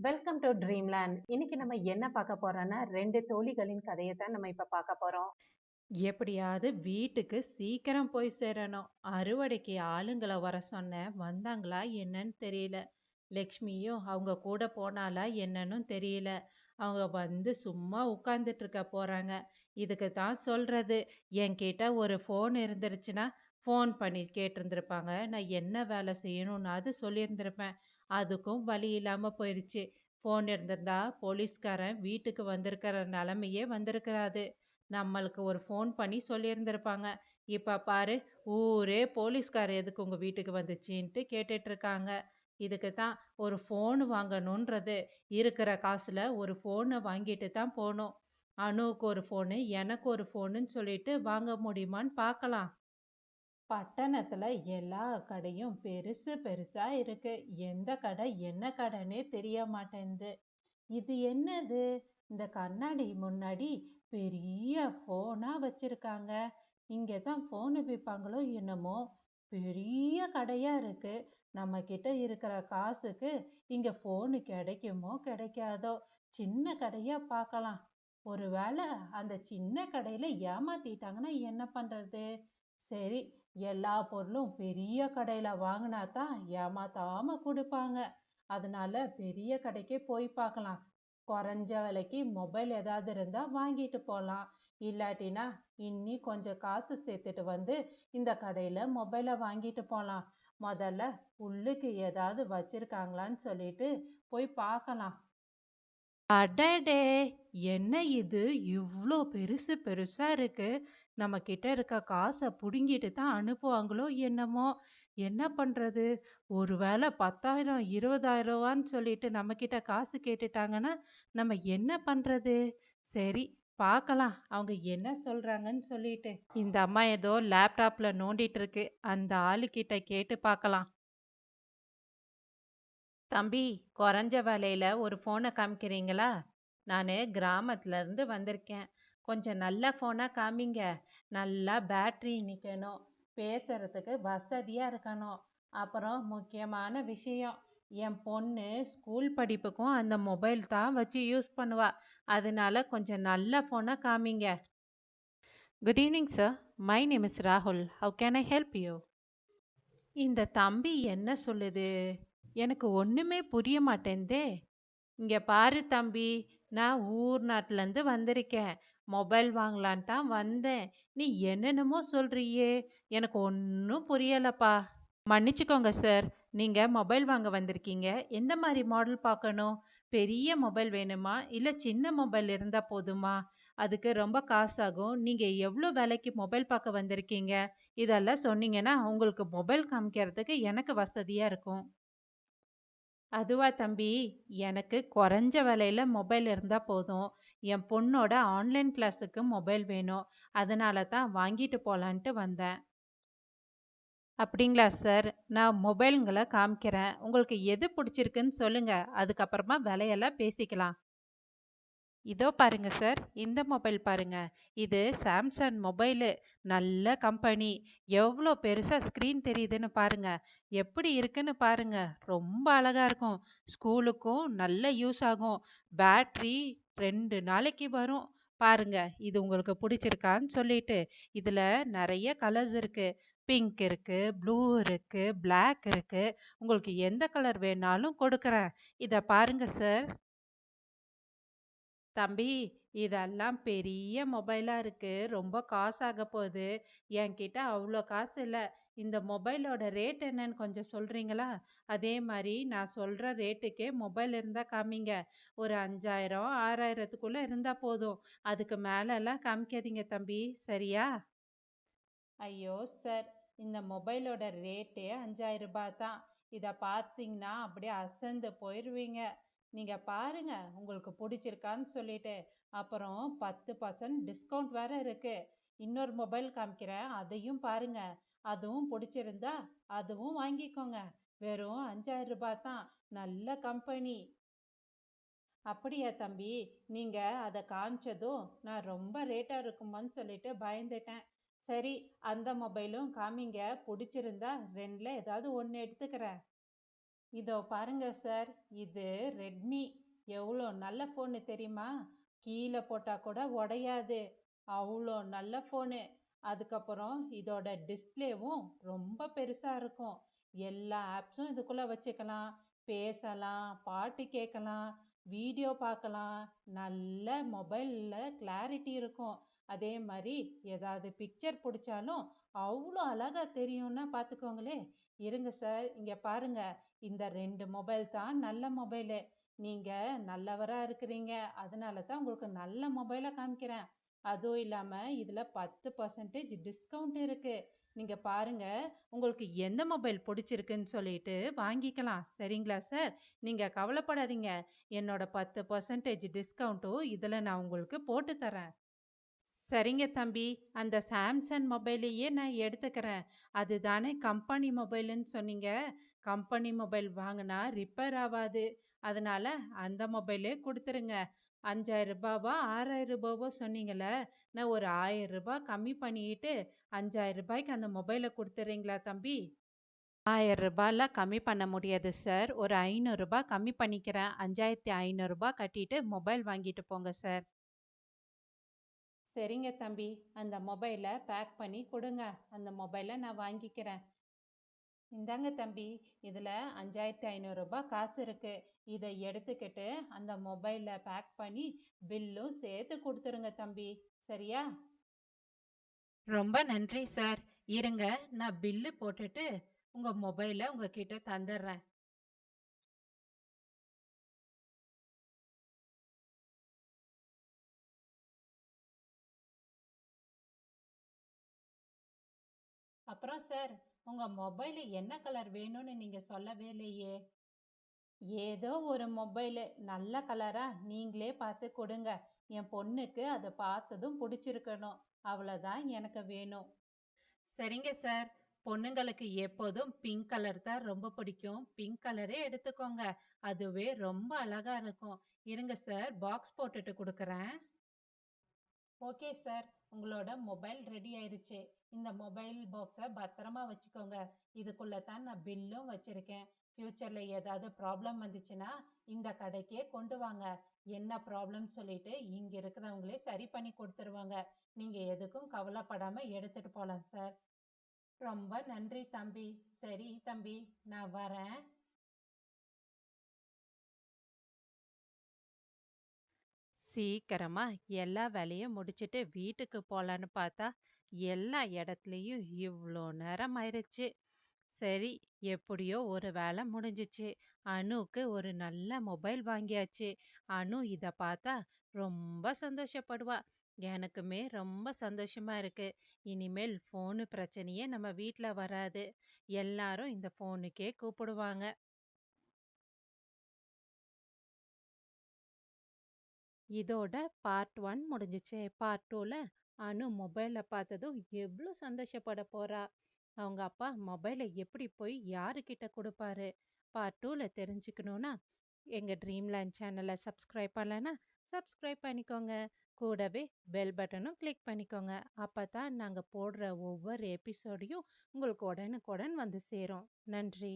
Welcome to Dreamland. இன்னைக்கு நம்ம என்ன பார்க்க போறோம்னா, 2 தோழிகளின் கதைய தான் நம்ம இப்ப பார்க்க போறோம். எப்படியாவது வீட்டுக்கு சீக்கிரம் போய் சேரணும். அறுவடைக்கு ஆளுங்கள வர சொன்னேன். வந்தாங்களா என்னன்னு தெரியல. லக்ஷ்மியும் அவங்க கூட போனாளா என்னன்னும் தெரியல. அவங்க வந்து சும்மா உட்கார்ந்துட்டு இருக்க போறாங்க. இதுக்கு தான் சொல்றது. என்கிட்ட ஒரு ஃபோன் இருந்துருச்சுன்னா, ஃபோன் பண்ணி கேட்டிருந்திருப்பாங்க. நான் என்ன வேலை செய்யணும்னாவது சொல்லியிருந்திருப்பேன். அதுக்கும் வழி இல்லாம போயிருச்சு. ஃபோன் இருந்திருந்தா போலீஸ்காரன் வீட்டுக்கு வந்திருக்கிற நிலைமையே வந்திருக்காது. நம்மளுக்கு ஒரு ஃபோன் பண்ணி சொல்லியிருந்திருப்பாங்க. இப்ப பாரு, ஊரே போலீஸ்காரர் எதுக்கு உங்க வீட்டுக்கு வந்துச்சுன்ட்டு கேட்டுட்டு இருக்காங்க. இதுக்கு தான் ஒரு ஃபோன் வாங்கணுன்றது. இருக்கிற காசுல ஒரு ஃபோன வாங்கிட்டு தான் போணும். அணுவுக்கு ஒரு ஃபோனு, எனக்கு ஒரு ஃபோனுன்னு சொல்லிட்டு வாங்க முடியுமான்னு பார்க்கலாம். பட்டணத்துல எல்லா கடையும் பெருசு பெருசா இருக்கு. எந்த கடை என்ன கடைன்னே தெரிய மாட்டேன்து. இது என்னது? இந்த கண்ணாடி முன்னாடி பெரிய ஃபோனா வச்சிருக்காங்க. இங்கே தான் ஃபோனு விற்பாங்களோ என்னமோ. பெரிய கடையா இருக்கு. நம்ம கிட்ட இருக்கிற காசுக்கு இங்க ஃபோனு கிடைக்குமோ கிடைக்காதோ. சின்ன கடையா பார்க்கலாம். ஒருவேளை அந்த சின்ன கடையில ஏமாத்திட்டாங்கன்னா என்ன பண்றது? சரி, எல்லா பொருளும் பெரிய கடையில வாங்கினா தான் ஏமாத்தாம கொடுப்பாங்க. அதனால பெரிய கடைக்கே போய் பார்க்கலாம். குறைஞ்ச விலைக்கு மொபைல் ஏதாவது இருந்தால் வாங்கிட்டு போகலாம். இல்லாட்டினா இன்னி கொஞ்சம் காசு சேர்த்துட்டு வந்து இந்த கடையில் மொபைலை வாங்கிட்டு போகலாம். முதல்ல உள்ளுக்கு ஏதாவது வச்சிருக்காங்களான்னு சொல்லிட்டு போய் பார்க்கலாம். அடடே! என்ன இது? இவ்ளோ பெருசு பெருசா இருக்கு. நம்ம கிட்ட இருக்க காச புடுங்கிட்டு தான் அனுப்புவாங்களோ என்னமோ! என்ன பண்றது? ஒருவேள 10,000 20,000வான்னு சொல்லிட்டு நம்மகிட்ட காசு கேட்டுட்டாங்கன்னா, நம்ம என்ன பண்றது? சரி, பார்க்கலாம். அவங்க என்ன சொல்றாங்கன்னு சொல்லிட்டு. இந்த அம்மா ஏதோ லேப்டாப்ல நோண்டிட்டு இருக்கு. அந்த ஆளுகிட்ட கேட்டு பார்க்கலாம். தம்பி, குறைஞ்ச விலையில ஒரு ஃபோனை காமிக்கிறீங்களா? நான் கிராமத்துலேருந்து வந்திருக்கேன். கொஞ்சம் நல்ல ஃபோனாக காமிங்க. நல்லா பேட்ரி நிற்கணும். பேசுகிறதுக்கு வசதியாக இருக்கணும். அப்புறம் முக்கியமான விஷயம், என் பொண்ணு ஸ்கூல் படிப்புக்கும் அந்த மொபைல் தான் வச்சு யூஸ் பண்ணுவா. அதனால கொஞ்சம் நல்ல ஃபோனாக காமிங்க. Good evening sir. My name is ராகுல். How can I help you? இந்த தம்பி என்ன சொல்லுது? எனக்கு ஒண்ணுமே புரிய மாட்டேன்தே. இங்க பாரு தம்பி, நான் ஊர் நாட்டிலேருந்து வந்திருக்கேன். மொபைல் வாங்கலான்னு தான் வந்தேன். நீ என்னென்னமோ சொல்றியே, எனக்கு ஒன்றும் புரியலப்பா. மன்னிச்சுக்கோங்க சார். நீங்க மொபைல் வாங்க வந்திருக்கீங்க. எந்த மாதிரி மாடல் பார்க்கணும்? பெரிய மொபைல் வேணுமா? இல்ல சின்ன மொபைல் இருந்தா போதுமா? அதுக்கு ரொம்ப காசாகும். நீங்க எவ்வளோ விலைக்கு மொபைல் பார்க்க வந்திருக்கீங்க? இதெல்லாம் சொன்னீங்கன்னா, உங்களுக்கு மொபைல் காமிக்கிறதுக்கு எனக்கு வசதியா இருக்கும். அதுவா தம்பி, எனக்கு குறைஞ்ச விலையில மொபைல் இருந்தா போதும். என் பொண்ணோட ஆன்லைன் கிளாஸுக்கு மொபைல் வேணும். அதனால தான் வாங்கிட்டு போலான்ட்டு வந்தேன். அப்படிங்களா சார்? நான் மொபைல்கள காமிக்கிறேன். உங்களுக்கு எது பிடிச்சிருக்குன்னு சொல்லுங்க. அதுக்கப்புறமா விலையெல்லாம் பேசிக்கலாம். இதோ பாருங்க சார். இந்த மொபைல் பாருங்க. இது சாம்சங் மொபைலு. நல்ல கம்பெனி. எவ்வளோ பெருசா ஸ்க்ரீன் தெரியுதுன்னு பாருங்க. எப்படி இருக்குன்னு பாருங்க. ரொம்ப அழகா இருக்கும். ஸ்கூலுக்கும் நல்ல யூஸ் ஆகும். பேட்டரி 2 நாளைக்கு வரும். பாருங்க. இது உங்களுக்கு பிடிச்சிருக்கான்னு சொல்லிட்டு. இதுல நெறைய கலர்ஸ் இருக்கு. பிங்க் இருக்கு, ப்ளூ இருக்கு, பிளாக் இருக்கு. உங்களுக்கு எந்த கலர் வேணாலும் கொடுக்குறேன். இத பாருங்க சார். தம்பி, இதெல்லாம் பெரிய மொபைலா இருக்கு. ரொம்ப காசு ஆகப் போகுது. என்கிட்ட அவ்ளோ காசு இல்ல. இந்த மொபைலோட ரேட் என்னன்னு கொஞ்சம் சொல்றீங்களா? அதே மாரி நான் சொல்ற ரேட்டுக்கே மொபைல் இருந்தா காமிங்க. ஒரு 5,000 6,000த்துக்குள்ள இருந்தா போதும். அதுக்கு மேலலாம் காமிக்காதீங்க தம்பி. சரியா? ஐயோ சார்! இந்த மொபைலோட ரேட்டே ரூ. 5,000 தான். இத பார்த்தீங்கன்னா அப்படியே அசந்து போயிருவீங்க. நீங்க பாருங்க, உங்களுக்கு புடிச்சிருக்கான்னு சொல்லிட்டு. அப்புறம் 10% டிஸ்கவுண்ட் வேற இருக்கு. இன்னொரு மொபைல் காமிக்கிறேன். அதையும் பாருங்க. அதுவும் புடிச்சிருந்தா அதுவும் வாங்கிக்கோங்க. வெறும் ரூ. 5,000 தான். நல்ல கம்பெனி. அப்படியா தம்பி? நீங்க அத காமிச்சதும் நான் ரொம்ப ரேட்டா இருக்குமான்னு சொல்லிட்டு பயந்துட்டேன். சரி, அந்த மொபைலும் காமிங்க. புடிச்சிருந்தா 2ல ஏதாவது ஒண்ணு எடுத்துக்கிறேன். இதோ பாருங்க சார். இது ரெட்மி. எவ்வளோ நல்ல ஃபோனு தெரியுமா? கீழே போட்டா கூட உடையாது. அவ்வளோ நல்ல ஃபோனு. அதுக்கப்புறம் இதோட டிஸ்ப்ளேவும் ரொம்ப பெருசா இருக்கும். எல்லா ஆப்ஸும் இதுக்குள்ள வச்சுக்கலாம். பேசலாம், பாட்டு கேட்கலாம், வீடியோ பார்க்கலாம். நல்ல மொபைல்ல கிளாரிட்டி இருக்கும். அதே மாரி ஏதாவது பிக்சர் புடிச்சாலும் அவ்வளோ அழகா தெரியும்னா பார்த்துக்கோங்களேன். இருங்க சார், இங்க பாருங்க. இந்த 2 மொபைல் தான் நல்ல மொபைலு. நீங்க நல்லவரா இருக்கிறீங்க. அதனால தான் உங்களுக்கு நல்ல மொபைலா காமிக்கிறேன். அதுவும் இல்லாம இதுல 10% டிஸ்கவுண்ட் இருக்கு. நீங்க பாருங்க, உங்களுக்கு எந்த மொபைல் புடிச்சிருக்குன்னு சொல்லிட்டு வாங்கிக்கலாம். சரிங்களா சார்? நீங்க கவலைப்படாதீங்க. என்னோட 10% டிஸ்கவுண்ட்டும் இதுல நான் உங்களுக்கு போட்டு தரேன். சரிங்க தம்பி, அந்த சாம்சங் மொபைலையே நான் எடுத்துக்கிறேன். அதுதானே கம்பெனி மொபைலுன்னு சொன்னீங்க. கம்பெனி மொபைல் வாங்குனா ரிப்பேர் ஆவாது. அதனால அந்த மொபைலே குடுத்துருங்க. ரூ. 5000வா, ரூ. 6000வோ சொன்னீங்கல்ல. நான் ஒரு ரூ. 1000 கம்மி பண்ணிட்டு ரூ. 5000க்கு அந்த மொபைல குடுத்துறீங்களா தம்பி? ரூ. 1000லாம் கம்மி பண்ண முடியாது சார். ஒரு ரூ. 500 கம்மி பண்ணிக்கிறேன். ரூ. 5500 கட்டிட்டு மொபைல் வாங்கிட்டு போங்க சார். சரிங்க தம்பி, அந்த மொபைலை பேக் பண்ணி கொடுங்க. அந்த மொபைலை நான் வாங்கிக்கிறேன். இந்தாங்க தம்பி, இதில் 5500 காசு இருக்கு. இதை எடுத்துக்கிட்டு அந்த மொபைலை பேக் பண்ணி பில்லும் சேர்த்து கொடுத்துருங்க தம்பி. சரியா? ரொம்ப நன்றி சார். இருங்க, நான் பில்லு போட்டுட்டு உங்கள் மொபைலை உங்ககிட்ட தந்துடுறேன். அப்புறம் சார், உங்கள் மொபைலு என்ன கலர் வேணும்னு நீங்கள் சொல்லவே இல்லையே. ஏதோ ஒரு மொபைலு நல்ல கலரா நீங்களே பார்த்து கொடுங்க. என் பொண்ணுக்கு அதை பார்த்ததும் பிடிச்சிருக்கணும். அவ்வளோதான் எனக்கு வேணும். சரிங்க சார். பொண்ணுங்களுக்கு எப்போதும் பிங்க் கலர் தான் ரொம்ப பிடிக்கும். பிங்க் கலரே எடுத்துக்கோங்க. அதுவே ரொம்ப அழகா இருக்கும். இருங்க சார், பாக்ஸ் போட்டுட்டு கொடுக்குறேன். ஓகே சார், உங்களோட மொபைல் ரெடி ஆயிருச்சு. இந்த மொபைல் பாக்ஸை பத்திரமா வச்சுக்கோங்க. இதுக்குள்ள தான் நான் பில்லும் வச்சிருக்கேன். ஃப்யூச்சரில் ஏதாவது ப்ராப்ளம் வந்துச்சுன்னா இந்த கடைக்கே கொண்டு வாங்க. என்ன ப்ராப்ளம் சொல்லிட்டு இங்கே இருக்கிறவங்களே சரி பண்ணி கொடுத்துருவாங்க. நீங்கள் எதுக்கும் கவலைப்படாமல் எடுத்துட்டு போகலாம் சார். ரொம்ப நன்றி தம்பி. சரி தம்பி, நான் வரேன். சீக்கிரமா எல்லா வேலையும் முடிச்சிட்டு வீட்டுக்கு போலான்னு பார்த்தா, எல்லா இடத்துலயும் இவ்ளோ நேரம் ஆயிருச்சு. சரி, எப்படியோ ஒரு வேலை முடிஞ்சிச்சு. அனுக்கு ஒரு நல்ல மொபைல் வாங்கியாச்சு. அனு இத பார்த்தா ரொம்ப சந்தோஷப்படுவா. எனக்குமே ரொம்ப சந்தோஷமா இருக்கு. இனிமேல் ஃபோனு பிரச்சனையே நம்ம வீட்ல வராது. எல்லாரும் இந்த ஃபோனுக்கே கூப்பிடுவாங்க. இதோட பார்ட் 1 முடிஞ்சுச்சு. பார்ட் 2ல அனு மொபைல பார்த்ததும் எவ்ளோ சந்தோஷப்பட போறா. அவங்க அப்பா மொபைலை எப்படி போய் யாருக்கிட்ட கொடுப்பாரு. பார்ட் 2ல தெரிஞ்சுக்கணும்னா எங்க ட்ரீம்லேண்ட் சேனலை சப்ஸ்கிரைப் பண்ணலன்னா சப்ஸ்கிரைப் பண்ணிக்கோங்க. கூடவே பெல் பட்டனும் கிளிக் பண்ணிக்கோங்க. அப்போ தான் நாங்கள் போடுற ஒவ்வொரு எபிசோடையும் உங்களுக்கு உடனுக்குடன் வந்து சேரும். நன்றி.